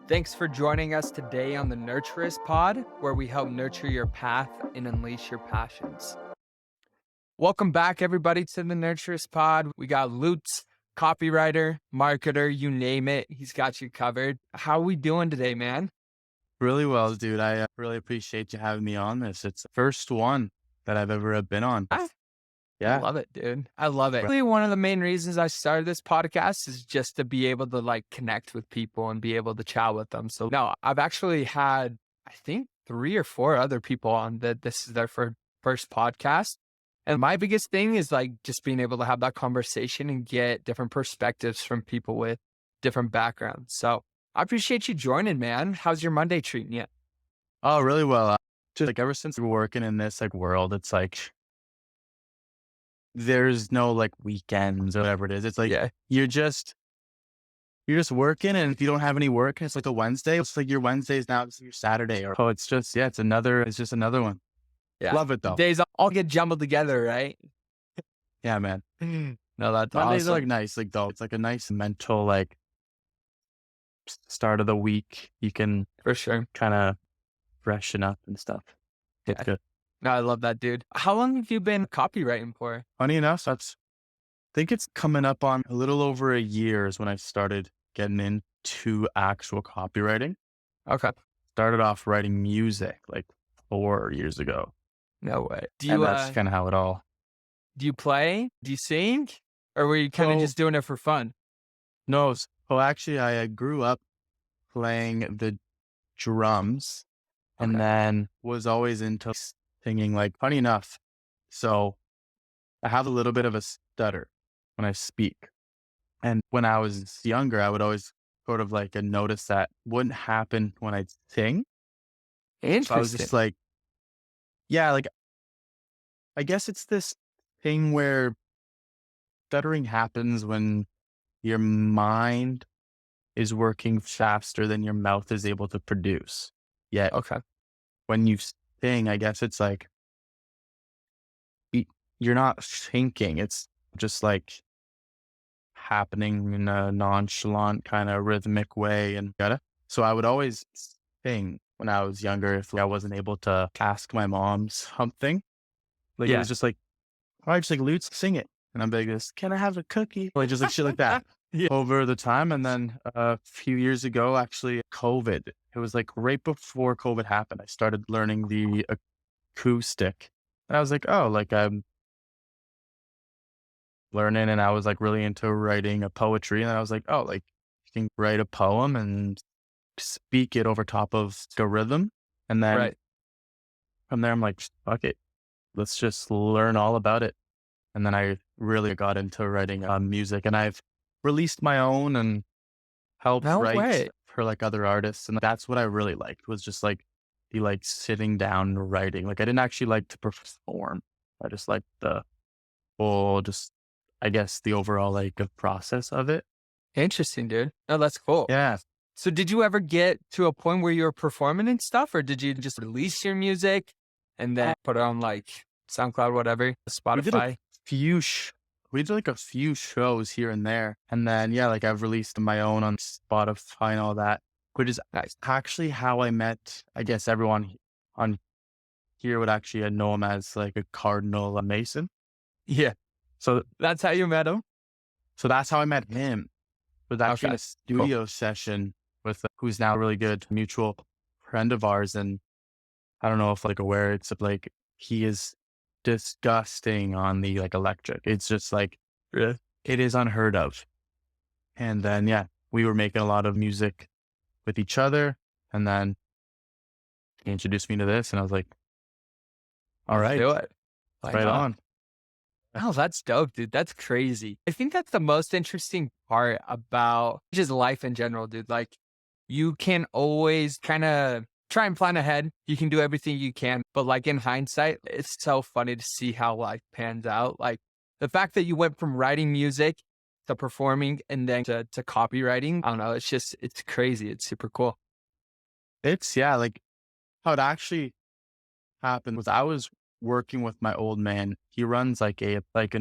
Thanks for joining us today on the Nurturist Pod, where we help nurture your path and unleash your passions. Welcome back, everybody, to the Nurturist Pod. We got Lutz, copywriter, marketer, you name it. He's got you covered. How are we doing today, man? Really well, dude. I really appreciate you having me on this. It's the first one that I've ever been on. I Yeah. love it, dude. I love it. Really, one of the main reasons I started this podcast is just to be able to connect with people and be able to chat with them. So no, I've actually had, I think 3 or 4 other people on that this is their first podcast. And my biggest thing is just being able to have that conversation and get different perspectives from people with different backgrounds. So I appreciate you joining, man. How's your Monday treating you? Oh, really well. Just ever since we're working in this world, it's there's no weekends or whatever it is. It's Yeah. you're just working, and if you don't have any work, and it's like a Wednesday. It's like your Wednesdays now. It's your Saturday, or it's just it's just another one. Yeah. Love it though. Days all get jumbled together, right? Yeah, man. No, that's Mondays awesome. are nice. Though it's a nice mental start of the week. You can For sure. kind of freshen up and stuff. It's Yeah. good. No, I love that, dude. How long have you been copywriting for? Funny enough, I think it's coming up on a little over a year is when I started getting into actual copywriting. Okay. Started off writing music 4 years ago. No way. And that's kind of how it all. Do you play? Do you sing? Or were you kind of So, just doing it for fun? no, actually, I grew up playing the drums and Okay. then was always into singing, funny enough. So I have a little bit of a stutter when I speak. And when I was younger, I would always sort of notice that wouldn't happen when I'd sing. So I was Interesting. just yeah, I guess it's this thing where stuttering happens when your mind is working faster than your mouth is able to produce. Yet Okay. when you sing, I guess it's you're not thinking. It's just happening in a nonchalant kind of rhythmic way and so I would always sing when I was younger if I wasn't able to ask my mom something. It Yeah. was just I just Lutz, sing it. And I'm this, can I have a cookie? Just shit like that Yeah. over the time. And then a few years ago, actually COVID, it was right before COVID happened. I started learning the acoustic and I was I'm learning, and I was really into writing a poetry. And I was you can write a poem and speak it over top of the rhythm. And then Right. from there, I'm fuck it. Let's just learn all about it. And then I really got into writing music, and I've released my own and helped No write way. for other artists. And that's what I really liked was just the sitting down and writing. I didn't actually like to perform. I just liked the whole, just, I guess, the overall the process of it. Interesting, dude. No, that's cool. Yeah. So did you ever get to a point where you were performing and stuff, or did you just release your music and then put it on SoundCloud, whatever, We did Spotify? few we did a few shows here and there. And then, yeah, I've released my own on Spotify and all that, which is Nice. actually how I met, I guess everyone on here would actually know him as a Cardinal Mason. Yeah. So, That's how you met him? so that's how I met him. It was actually in Okay. a studio session with who's now a really good mutual friend of ours. And I don't know if aware, it's he is disgusting on the electric. It's just Really? it is unheard of. And then, yeah, we were making a lot of music with each other. And then he introduced me to this, and I was all right, Do it. Why right not? on. Oh, that's dope, dude. That's crazy. I think that's the most interesting part about just life in general, dude. You can always kind of try and plan ahead. You can do everything you can. But in hindsight, it's so funny to see how life pans out. The fact that you went from writing music to performing and then to copywriting, I don't know. It's crazy. It's super cool. It's, yeah, how it actually happened was I was working with my old man. He runs an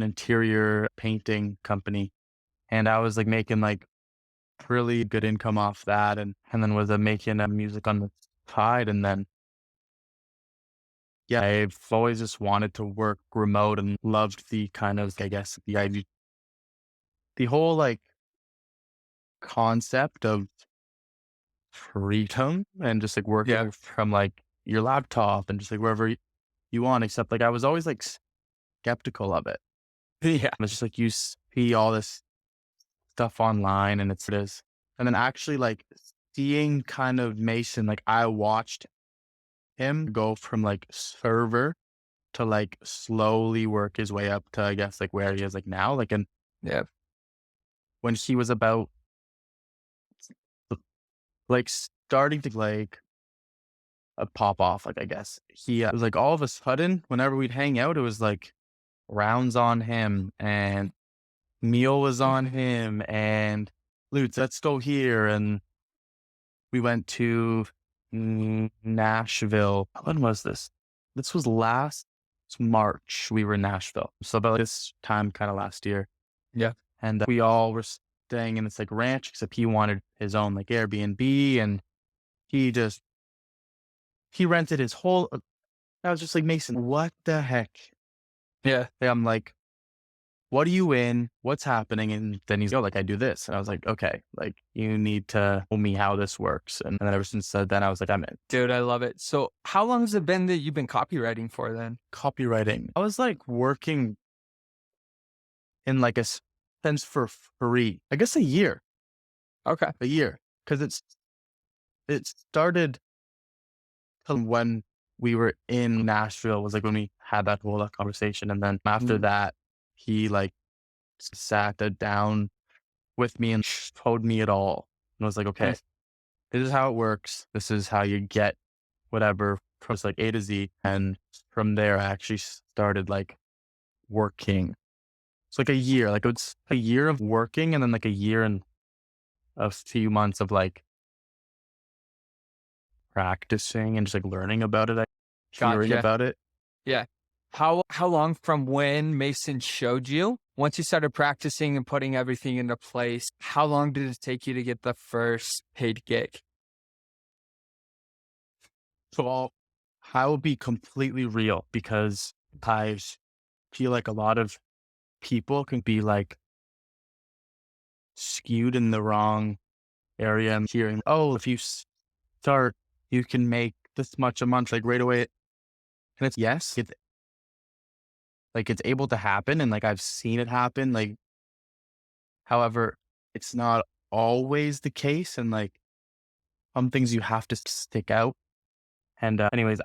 interior painting company. And I was making really good income off that, and then was making music on the side, and then yeah, I've always just wanted to work remote and loved the kind of, I guess, the idea, the whole like concept of freedom and just like Yeah. working from like your laptop and just like wherever you want. Except like I was always like skeptical of it. Yeah. It's just like you see all this stuff online and it is, and then actually like seeing kind of Mason, like I watched him go from like server to like slowly work his way up to, I guess, like where he is like now. Like, and Yeah. when he was about like starting to like pop off, like I guess he was like all of a sudden, whenever we'd hang out, it was like rounds on him and meal was on him and Lutz, let's go here. And we went to Nashville. When was this? This was last March. We were in Nashville. So about this time, kind of last year. Yeah. And we all were staying in this like ranch, except he wanted his own like Airbnb, and he just, he rented his whole, I was just like, Mason, what the heck? Yeah. I'm like, what are you in? What's happening? And then he's, oh, like, I do this. And I was like, okay, like, you need to tell me how this works. And then ever since then, I was like, I'm in. Dude, I love it. So how long has it been that you've been copywriting for then? Copywriting. I was like working in like a sense for free, I guess a year. Okay. Cause it started when we were in Nashville, was like when we had that whole conversation. And then after that, he like sat down with me and showed me it all. And I was like, okay, Nice. this is how it works. This is how you get whatever from like A to Z. And from there, I actually started like working. It's like a year, like it's a year of working and then like a year and a few months of like practicing and just like learning about it, like hearing Gotcha. about it. Yeah. How long from when Mason showed you, once you started practicing and putting everything into place, how long did it take you to get the first paid gig? So I will be completely real because I feel like a lot of people can be like skewed in the wrong area and hearing, oh, if you start, you can make this much a month, like right away. And it's, yes, it's like, it's able to happen. And like, I've seen it happen. Like, however, it's not always the case. And like, some things you have to stick out. And anyways,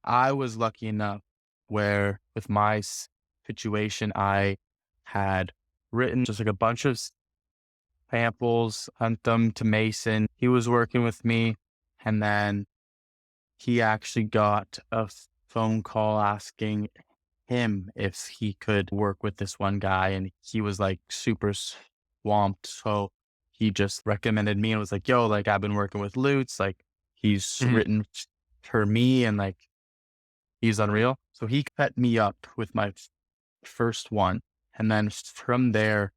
I was lucky enough where with my situation, I had written just like a bunch of samples, sent them to Mason. He was working with me. And then he actually got a phone call asking him if he could work with this one guy. And he was like super swamped. So he just recommended me and was like, yo, like I've been working with Lutz. Like he's written for me and like he's unreal. So he set me up with my first one. And then from there,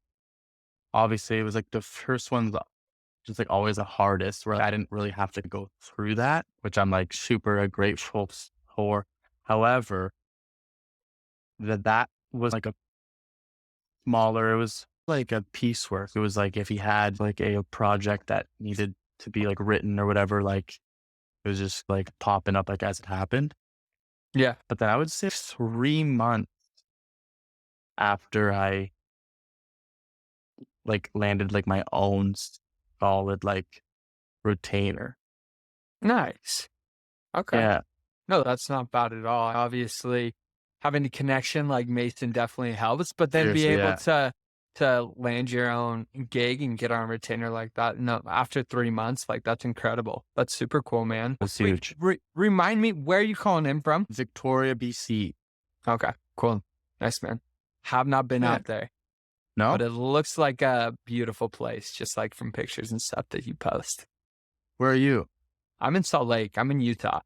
obviously it was like the first one's just like always the hardest, where I didn't really have to go through that, which I'm like super grateful for. However, that was like a smaller, it was like a piecework. It was like if he had like a project that needed to be like written or whatever, like it was just like popping up like as it happened. Yeah. But then I would say 3 months after I like landed like my own solid like retainer. Nice. Okay. Yeah. No, that's not bad at all. Obviously, having a connection like Mason definitely helps, but then be Seriously, able yeah. to land your own gig and get on retainer like that. No, after 3 months, like that's incredible. That's super cool, man. It's Wait, huge. remind me, where are you calling in from? Victoria, BC. Okay, cool. Nice, man. Have not been Yeah. out there, No? but it looks like a beautiful place, just like from pictures and stuff that you post. Where are you? I'm in Salt Lake. I'm in Utah.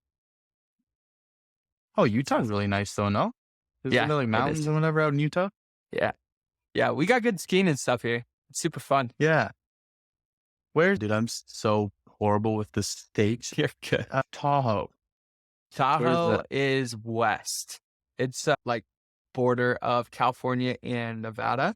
Oh, Utah's really nice though, no? Isn't Yeah, there like it mountains is. and whatever out in Utah? Yeah. Yeah, we got good skiing and stuff here. It's super fun. Yeah. Where, dude? I'm so horrible with the states. You're good. Tahoe. Where's Tahoe that? is west. It's like border of California and Nevada.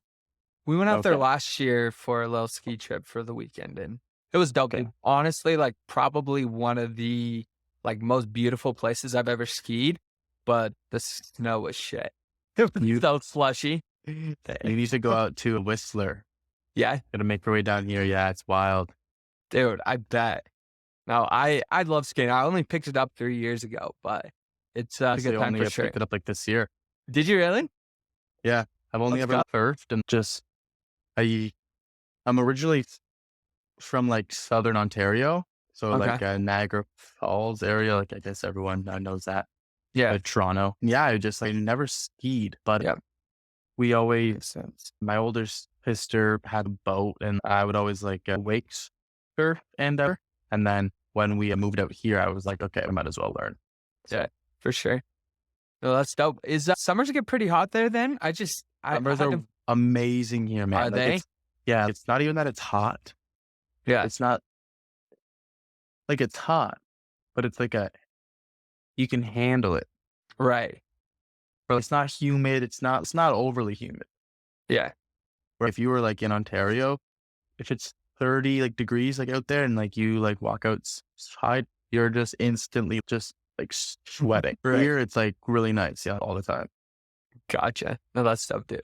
We went out there Okay. last year for a little ski trip for the weekend, and it was dope, Okay. dude. Honestly, like probably one of the like most beautiful places I've ever skied, but the snow was shit. It was You so slushy. you need to go out to Whistler. Yeah, Gotta make your way down here. Yeah, it's wild. dude, I bet. No, I love skating. I only picked it up 3 years ago, but it's a Honestly, good time only for I sure. picked it up like this year. Did you really? Yeah, I've only Let's ever go. surfed and just I I'm originally from like Southern Ontario, so Okay. like Niagara Falls area. Like I guess everyone knows that. Yeah. Toronto. Yeah, I just like never skied, but Yep. we always Makes sense. my older sister had a boat, and I would always like wake surf and then when we moved out here, I was like, okay, I might as well learn. Yeah, for sure. No, that's dope. Is summers get pretty hot there then? I Summers had are to. amazing here, Are man. Like they? it's not even that it's hot. Yeah. It's not like it's hot, but it's like you can handle it. Right. But it's not humid. It's not overly humid. Yeah. Where if you were like in Ontario, if it's 30 like degrees like out there and like you like walk outside, you're just instantly just like sweating. Right. Here it's like really nice, yeah, all the time. Gotcha. No, that's dope, dude.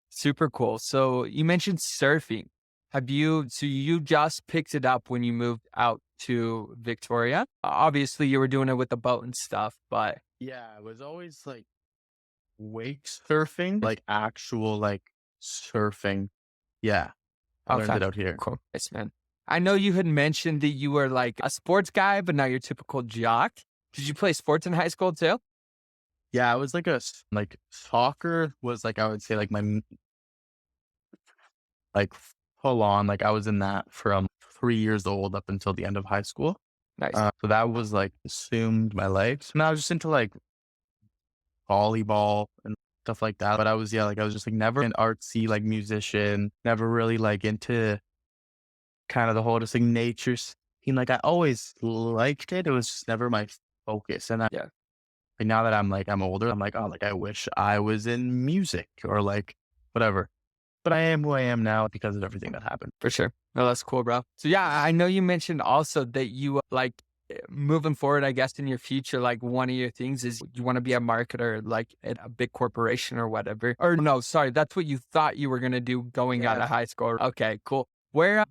Super cool. So you mentioned surfing. So you just picked it up when you moved out to Victoria? Obviously you were doing it with the boat and stuff, but Yeah, it was always like wake surfing, like actual like surfing. Yeah, I learned okay. it out here. Cool. Nice, man. I know you had mentioned that you were like a sports guy, but now you're typical jock. Did you play sports in high school too? Yeah, I was like like soccer was like I would say like like full on like I was in that from 3 years old up until the end of high school. Nice. So that was like assumed my life. And I was just into like volleyball and stuff like that. But I was, yeah, like I was just like never an artsy like musician, never really like into kind of the whole just like nature scene. Like I always liked it. It was just never my focus. And Yeah. like now that I'm older, I'm like, oh, like I wish I was in music or like whatever. But I am who I am now because of everything that happened. For sure. No, that's cool, bro. So yeah, I know you mentioned also that you like moving forward, I guess in your future, like one of your things is you want to be a marketer, like at a big corporation or whatever. Or no, sorry, that's what you thought you were going to do going out of Yeah. high school. Okay, cool. Where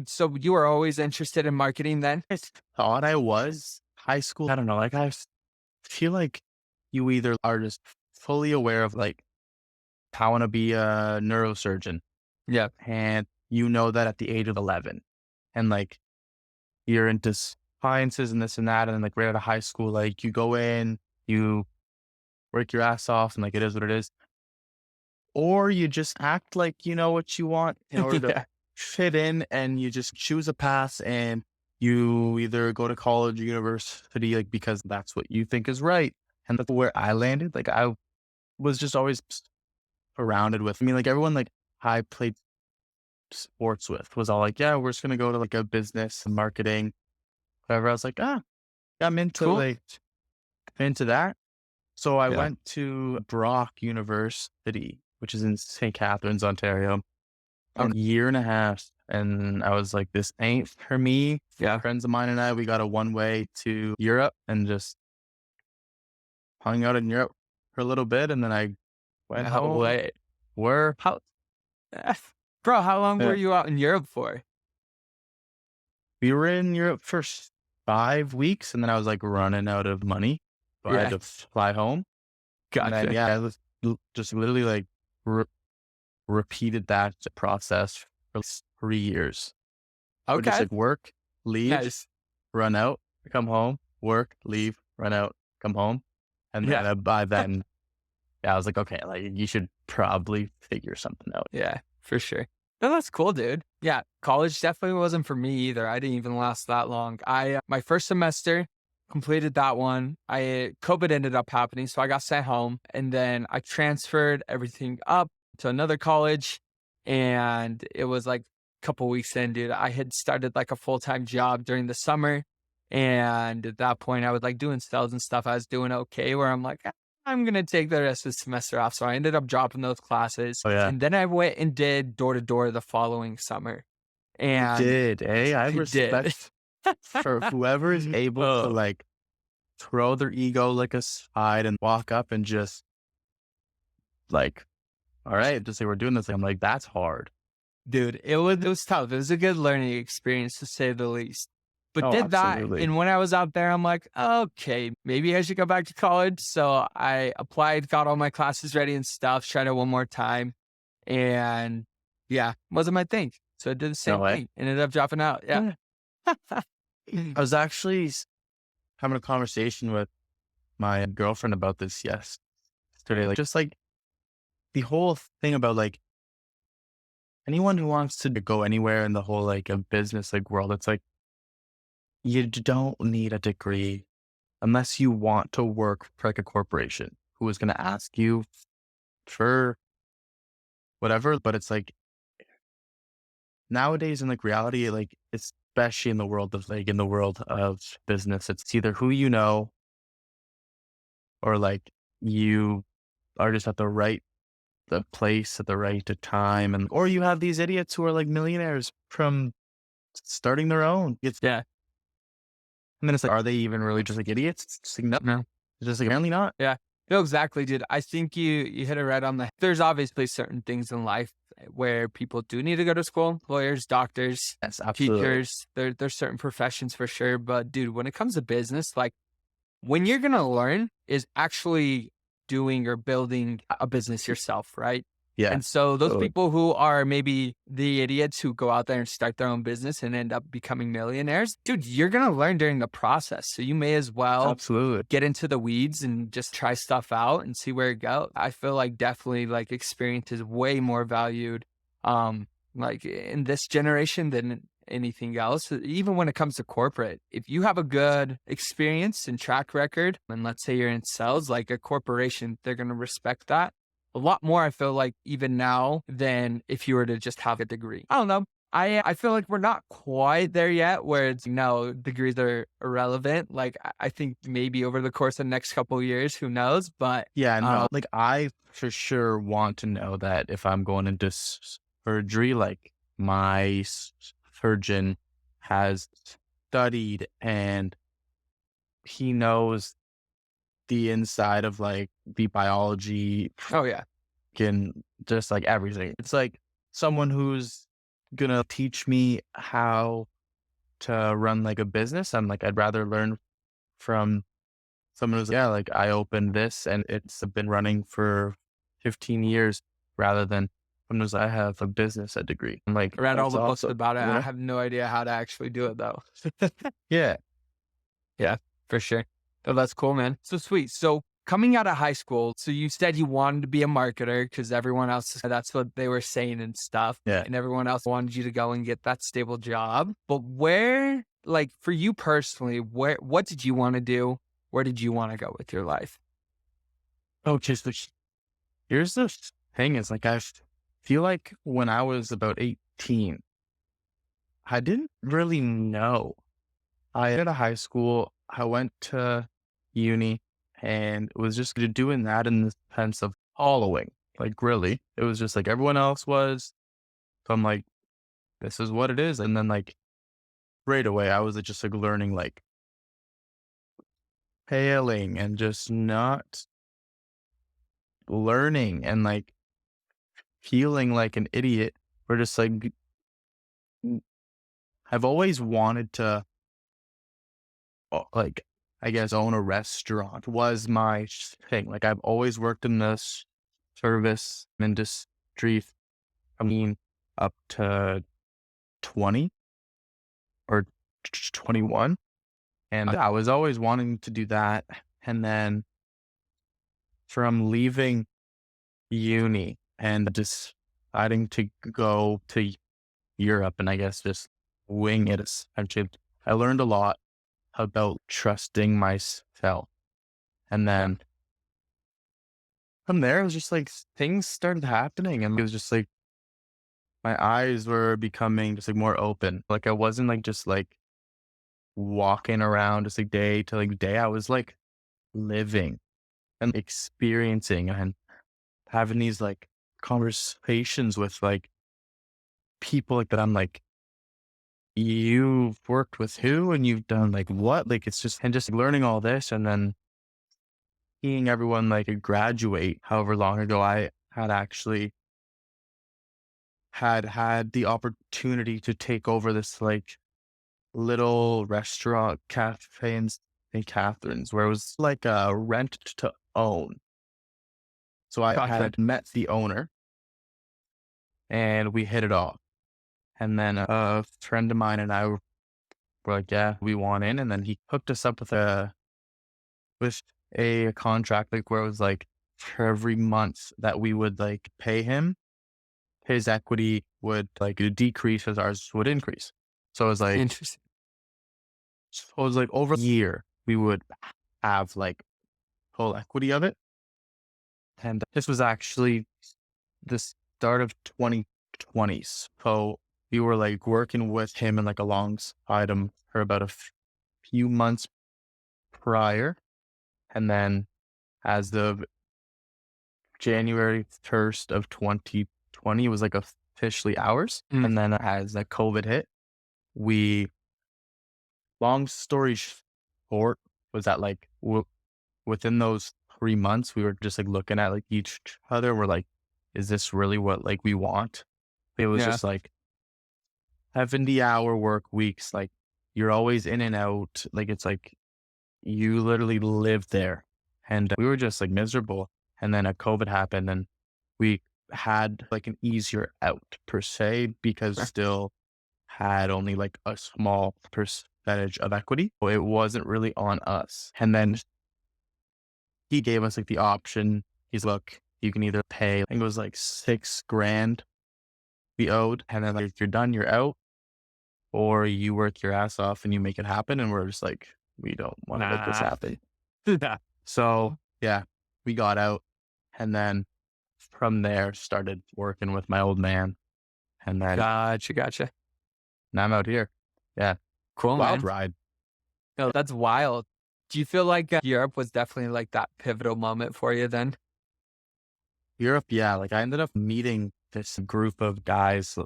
so you were always interested in marketing then? I thought I was high school. I don't know. Like feel like you either are just fully aware of like, I want to be a neurosurgeon. Yeah. And you know that at the age of 11 and like you're into sciences and this and that. And then like right out of high school, like you go in, you work your ass off and like it is what it is. Or you just act like you know what you want in order to Yeah, fit in and you just choose a path and you either go to college or university, like because that's what you think is right. And that's where I landed. Like I was just always surrounded with, I mean, like everyone like I played sports with was all like, yeah, we're just going to go to like a business and marketing, whatever. I was like, yeah, I'm cool. into that. So I Yeah. went to Brock University, which is in St. Catharines, Ontario, Okay. a year and a half. And I was like, this ain't for me. Yeah. Friends of mine and I, we got a one way to Europe and just hung out in Europe for a little bit. And then I went No home. way. Where How, bro, how long were uh, you out in Europe for? we were in Europe for 5 weeks. And then I was like running out of money. So I had Yeah. to fly home. And then, Gotcha. yeah, I was just literally like repeated that process for 3 years. Would just Okay. like work, leave, Nice. run out, come home, work, leave, run out, come home. And then Yeah. by then, yeah, I was like, okay, like you should probably figure something out. Yeah, for sure. No, that's cool, dude. Yeah, college definitely wasn't for me either. I didn't even last that long. My first semester completed that one. COVID ended up happening, so I got sent home, and then I transferred everything up to another college, and it was like couple weeks in, dude, I had started like a full-time job during the summer. And at that point, I was like doing sales and stuff. I was doing okay, where I'm like, I'm going to take the rest of the semester off. So I ended up dropping those classes. Oh yeah. And then I went and did door to door the following summer. You And did, eh? I I did. respect for whoever is able to Oh, like throw their ego like aside and walk up and just like, all right, just say we're doing this. I'm like, that's hard. dude, it was tough. It was a good learning experience to say the least. But Oh, did that, absolutely. and when I was out there, I'm like, okay, maybe I should go back to college. So I applied, got all my classes ready and stuff, tried it one more time, and yeah, wasn't my thing. So I did the No same way. thing. Ended up dropping out. Yeah. I was actually having a conversation with my girlfriend about this yesterday. Like, just like the whole thing about like anyone who wants to go anywhere in the whole like a business like world, it's like you don't need a degree unless you want to work for like a corporation who is going to ask you for whatever. But it's like nowadays in like reality, like especially in the world of business, it's either who you know or like you are just at the place at the right time, and or you have these idiots who are like millionaires from starting their own. Yeah. And then it's like, are they even really just like idiots? It's just like, no, No. it's just like apparently not. Yeah. No, exactly, dude. I think you hit it right on the. There's obviously certain things in life where people do need to go to school. Lawyers, doctors, Yes, absolutely. teachers. There's certain professions for sure. But dude, when it comes to business, like when you're gonna learn is actually doing or building a business yourself, right? Yeah, And so those totally. people who are maybe the idiots who go out there and start their own business and end up becoming millionaires, dude, you're gonna learn during the process. So you may as well Absolutely. get into the weeds and just try stuff out and see where it goes. I feel like definitely like experience is way more valued like in this generation than anything else. Even when it comes to corporate, if you have a good experience and track record, and let's say you're in sales, like a corporation, they're going to respect that a lot more. I feel like even now than if you were to just have a degree. I don't know. I feel like we're not quite there yet where it's no degrees are irrelevant. Like I think maybe over the course of the next couple of years, who knows? But Yeah, no, like I for sure want to know that if I'm going into surgery, like my surgeon has studied and he knows the inside of like the biology oh yeah, and just like everything. It's like someone who's gonna teach me how to run like a business. I'm like, I'd rather learn from someone who's like, yeah, like I opened this and it's been running for 15 years rather than someone who's, I have a business a degree. I'm like, I read all that's the books awesome. about it. You I know? have no idea how to actually do it though. Yeah. Yeah, for sure. Oh, that's cool, man. So sweet. So coming out of high school, so you said you wanted to be a marketer because everyone else, that's what they were saying and stuff. Yeah. And everyone else wanted you to go and get that stable job. But where, like for you personally, what did you want to do? Where did you want to go with your life? Okay. So here's the thing is like, feel like when I was about 18, I didn't really know. I went to high school, I went to uni, and was just doing that in the sense of following. Like, really, it was just like everyone else was. So I'm like, this is what it is. And then, like, right away, I was just like learning, like, failing and just not learning and like feeling like an idiot. Or just like, I've always wanted to like, I guess, own a restaurant was my thing. Like, I've always worked in this service industry. I mean, up to 20 or 21. And I was always wanting to do that. And then from leaving uni and deciding to go to Europe and I guess just wing it essentially, I learned a lot about trusting myself. And then from there, it was just like things started happening and it was just like my eyes were becoming just like more open. Like I wasn't like just like walking around just like day to like day. I was like living and experiencing and having these like conversations with like people like that. I'm like, you've worked with who and you've done like what? Like it's just, and just learning all this and then seeing everyone like graduate however long ago I had actually had the opportunity to take over this like little restaurant cafe in St. Catherine's where it was like a rent to own. So I Gotcha. had met the owner and we hit it off. And then a friend of mine and I were like, yeah, we want in. And then he hooked us up with a contract like where it was like for every month that we would like pay him, his equity would like decrease as ours would increase. So Interesting. it was like over a year we would have like full equity of it. And this was actually the start of 2020s. So we were like working with him and like alongside him for about few months prior. And then as of January 1st of 2020, it was like officially ours. Mm. And then as like COVID hit, we, long story short, was that like within those 3 months, we were just like looking at like each other. We're like, is this really what like we want? It was Yeah. just like 70-hour work weeks. Like you're always in and out. Like it's like you literally live there. And we were just like miserable. And then a COVID happened and we had like an easier out per se because Sure. still had only like a small percentage of equity. So it wasn't really on us. And then he gave us like the option. He's look, you can either pay, I think it was like 6 grand we owed. And then like, if you're done, you're out, or you work your ass off and you make it happen. And we're just like, we don't want to let this Nah. happen. Yeah. So yeah, we got out and then from there started working with my old man. And then Gotcha. Gotcha. now I'm out here. Yeah. Cool, Wild man. ride. No, that's wild. Do you feel like Europe was definitely like that pivotal moment for you then? Europe. Yeah. Like I ended up meeting this group of guys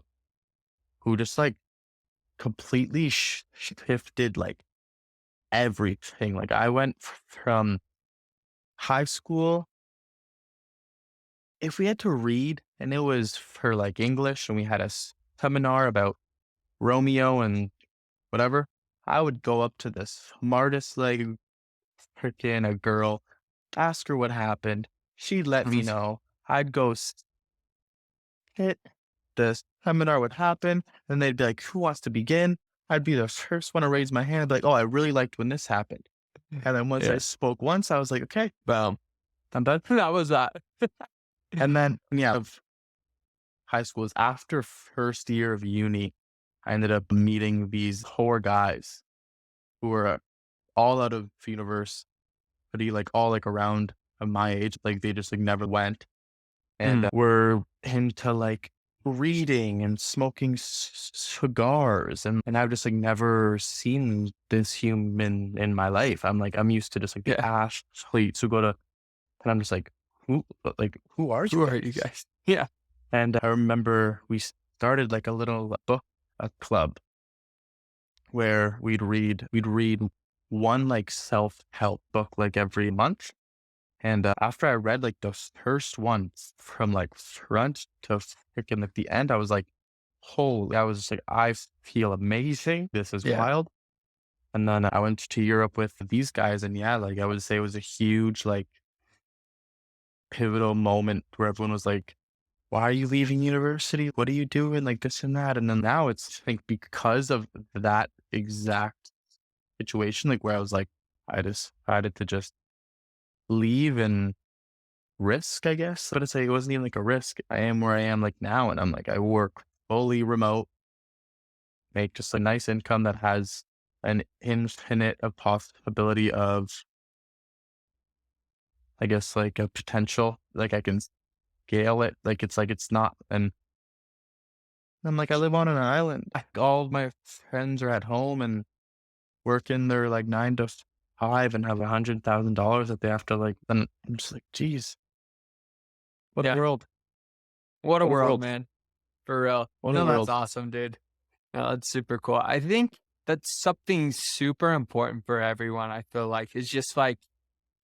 who just like completely shifted like everything. Like I went from high school, if we had to read and it was for like English and we had a seminar about Romeo and whatever, I would go up to the smartest like freaking a girl, ask her what happened. She'd let me Mhm. know. I'd go sit, the seminar would happen, and they'd be like, who wants to begin? I'd be the first one to raise my hand, like, oh, I really liked when this happened. And then once I Yeah. spoke once, I was like, okay, Boom. I'm done. That was that. And then, yeah, of high school is after first year of uni, I ended up meeting these 4 guys who were all out of university, like all like around my age. Like they just like never went and Mm. were into like reading and smoking cigars. And I've just like never seen this human in my life. I'm like, I'm used to just like the Yeah. athletes who go to, and I'm just like, who are you Who are you guys? guys? Yeah. And I remember we started like a little book, a club where we'd read one like self-help book like every month. And after I read like the first one from like front to freaking like the end, I was like, holy, I was just like, I feel amazing. This is Yeah. wild. And then I went to Europe with these guys. And yeah, like I would say it was a huge, like pivotal moment where everyone was like, why are you leaving university? What are you doing? Like this and that. And then now it's, I think, because of that exact situation, like where I was like, I decided to just leave and risk, I guess. But it's like, it wasn't even like a risk. I am where I am like now. And I'm like, I work fully remote, make just a nice income that has an infinite of possibility of, I guess, like a potential, like I can scale it. Like, it's not, and I'm like, I live on an island. All of my friends are at home and working their like 9 to 5 and have $100,000 that they have to like. Then I'm just like, geez, what a Yeah. world! What a What a world, world! man. For real. What a No, that's world! awesome, dude. No, that's super cool. I think that's something super important for everyone, I feel like, is just like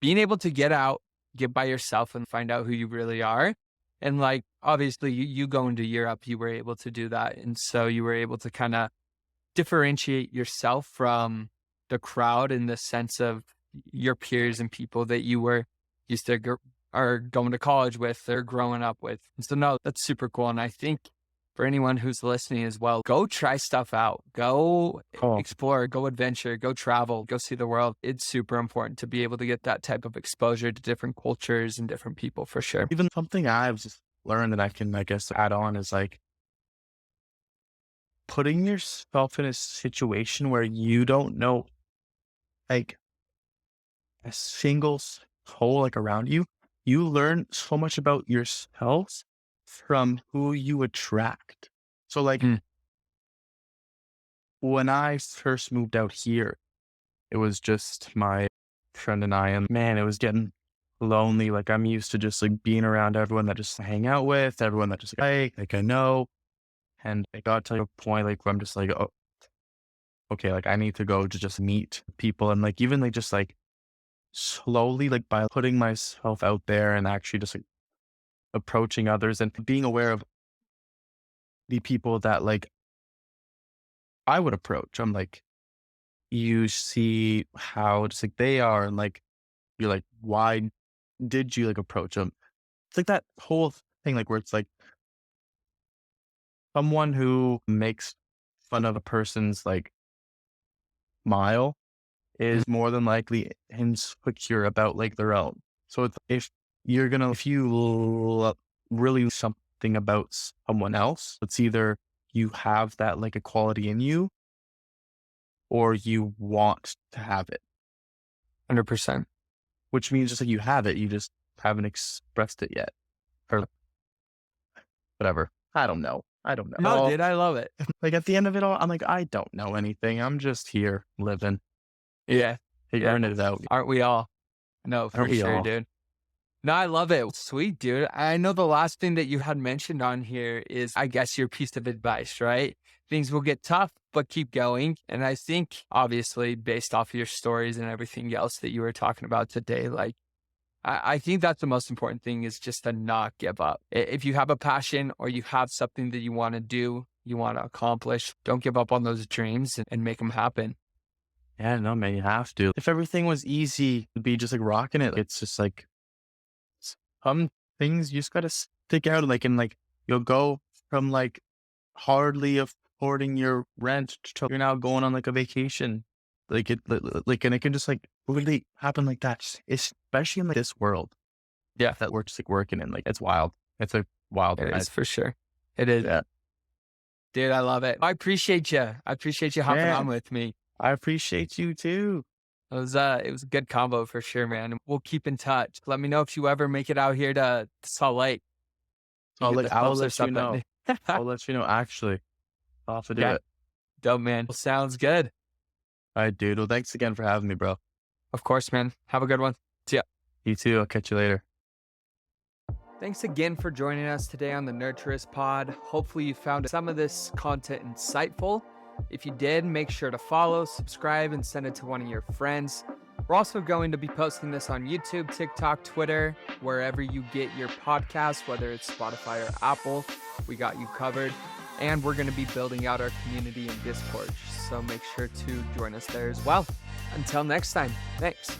being able to get out, get by yourself and find out who you really are. And like, obviously, you going to Europe, you were able to do that. And so you were able to kind of differentiate yourself from the crowd in the sense of your peers and people that you were used to are going to college with or growing up with. And so, no, that's super cool. And I think for anyone who's listening as well, go try stuff out, go Oh, explore, go adventure, go travel, go see the world. It's super important to be able to get that type of exposure to different cultures and different people for sure. even something I've just learned that I can, I guess, add on is like putting yourself in a situation where you don't know like a single soul like around you. You learn so much about yourself from who you attract. So like Mm. when I first moved out here, it was just my friend and I, and man, it was getting lonely. Like I'm used to just like being around everyone that just hang out with, everyone that just like I know. And it got to a point like where I'm just like, oh, okay, like I need to go to just meet people. And like even like just like slowly, like by putting myself out there and actually just like approaching others and being aware of the people that like I would approach. I'm like, you see how just like they are, and like you're like, why did you like approach them? It's like that whole thing, like where it's like someone who makes fun of a person's like mile Mm. is more than likely insecure about like their own. So it's, if you really something about someone else, it's either you have that like a quality in you or you want to have it, 100%. which means just like you have it, you just haven't expressed it yet or whatever. I don't know. I don't No, know. dude, I love it. Like at the end of it all, I'm like, I don't know anything. I'm just here living, Yeah. Yeah. figuring it out. Aren't we all? No, for Aren't we sure, all? dude. No, I love it. Sweet, dude. I know the last thing that you had mentioned on here is, I guess, your piece of advice, right? Things will get tough, but keep going. And I think, obviously, based off of your stories and everything else that you were talking about today, like, I think that's the most important thing is just to not give up. If you have a passion or you have something that you want to do, you want to accomplish, don't give up on those dreams and make them happen. Yeah, no, man, you have to. If everything was easy, it'd be just like rocking it. It's just like some things you just gotta stick out, like, and like you'll go from like hardly affording your rent to you're now going on like a vacation. Like like, and it can just like really happen like that, especially in like this world Yeah, that we're just like working in. Like, it's wild. It's a wild it ride. is for sure. It is. Yeah. Dude, I love it. I appreciate you. I appreciate you hopping Yeah. on with me. I appreciate you too. It was a good combo for sure, man. We'll keep in touch. Let me know if you ever make it out here to Salt Lake. So You get like, the I'll clips or let you know. something. I'll let you know, actually. I'll have to do Yeah, it. dope, man. Well, sounds good. All right, dude. Well, thanks again for having me, bro. Of course, man. Have a good one. See ya. You too. I'll catch you later. Thanks again for joining us today on the Nurturist Pod. Hopefully you found some of this content insightful. If you did, make sure to follow, subscribe, and send it to one of your friends. We're also going to be posting this on YouTube, TikTok, Twitter, wherever you get your podcasts, whether it's Spotify or Apple. We got you covered. And we're going to be building out our community in Discord. So make sure to join us there as well. Until next time, thanks.